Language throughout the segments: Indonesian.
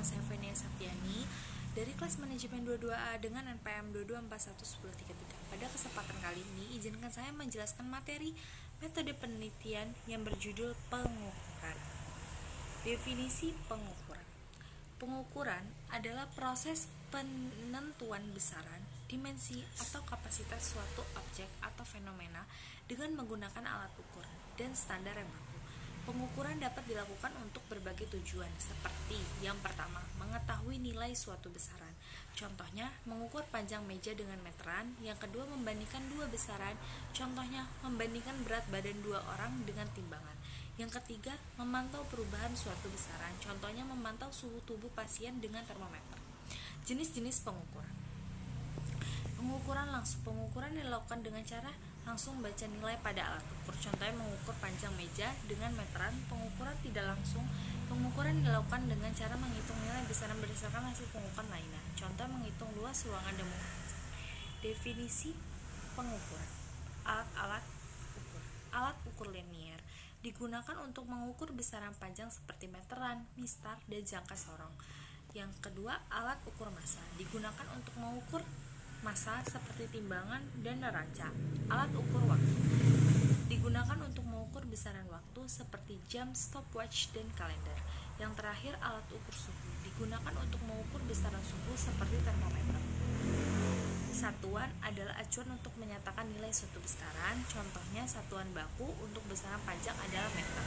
saya Fenia Safiani dari kelas manajemen 22A dengan NPM 2241103. Pada kesempatan kali ini, izinkan saya menjelaskan materi metode penelitian yang berjudul pengukuran. Definisi pengukuran. Pengukuran adalah proses penentuan besaran, dimensi, atau kapasitas suatu objek atau fenomena dengan menggunakan alat ukur dan standar yang baku. Pengukuran dapat dilakukan untuk berbagai tujuan, seperti yang pertama, mengetahui nilai suatu besaran. Contohnya, mengukur panjang meja dengan meteran. Yang kedua, membandingkan dua besaran. Contohnya, membandingkan berat badan dua orang dengan timbangan. Yang ketiga, memantau perubahan suatu besaran. Contohnya, memantau suhu tubuh pasien dengan termometer. Jenis-jenis pengukuran. Pengukuran langsung. Pengukuran dilakukan dengan cara langsung baca nilai pada alat ukur. Contohnya mengukur panjang meja dengan meteran. Pengukuran tidak langsung. Pengukuran dilakukan dengan cara menghitung nilai besaran berdasarkan hasil pengukuran lainnya. Contoh menghitung luas ruangan dan mengukur. Definisi pengukuran. Alat ukur. Alat ukur linier digunakan untuk mengukur besaran panjang seperti meteran, mistar, dan jangka sorong. Yang kedua, alat ukur massa digunakan untuk mengukur massa seperti timbangan dan neraca. Alat ukur waktu digunakan untuk mengukur besaran waktu seperti jam, stopwatch, dan kalender. Yang terakhir, alat ukur suhu digunakan untuk mengukur besaran suhu seperti termometer. Satuan adalah acuan untuk menyatakan nilai suatu besaran. Contohnya, satuan baku untuk besaran panjang adalah meter.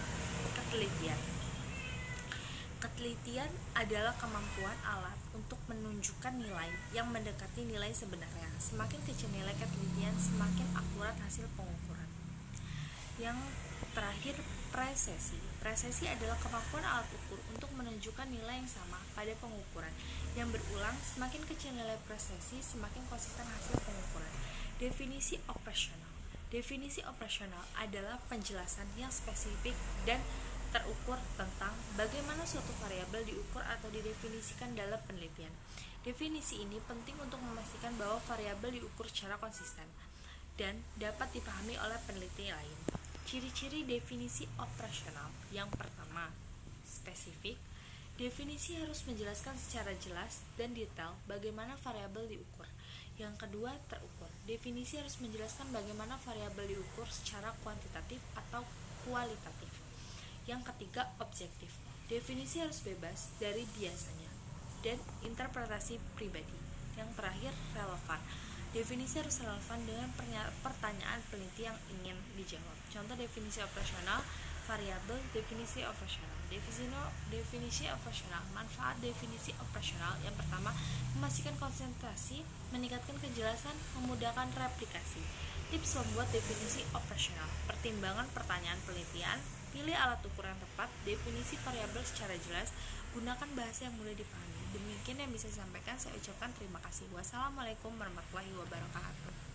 Ketelitian adalah kemampuan alat untuk menunjukkan nilai yang mendekati nilai sebenarnya. Semakin kecil nilai ketelitian, semakin akurat hasil pengukuran. Yang terakhir, presesi. Presesi adalah kemampuan alat ukur untuk menunjukkan nilai yang sama pada pengukuran yang berulang. Semakin kecil nilai presesi, semakin konsisten hasil pengukuran. Definisi operasional. Definisi operasional adalah penjelasan yang spesifik dan terukur tentang bagaimana suatu variabel diukur atau didefinisikan dalam penelitian. Definisi ini penting untuk memastikan bahwa variabel diukur secara konsisten dan dapat dipahami oleh peneliti lain. Ciri-ciri definisi operasional. Yang pertama, spesifik. Definisi harus menjelaskan secara jelas dan detail bagaimana variabel diukur. Yang kedua, terukur. Definisi harus menjelaskan bagaimana variabel diukur secara kuantitatif atau kualitatif. Yang ketiga, objektif. Definisi harus bebas dari biasanya dan interpretasi pribadi. Yang terakhir, relevan. Definisi harus relevan dengan pertanyaan peneliti yang ingin dijawab. Contoh definisi operasional, variabel, definisi operasional. Definisi operasional. Manfaat definisi operasional. Yang pertama, memastikan konsentrasi, meningkatkan kejelasan, memudahkan replikasi. Tips membuat definisi operasional. Pertimbangan pertanyaan penelitian, pilih alat ukur yang tepat, definisi variabel secara jelas, gunakan bahasa yang mudah dipahami. Demikian yang bisa saya sampaikan. Saya ucapkan terima kasih. Wassalamualaikum warahmatullahi wabarakatuh.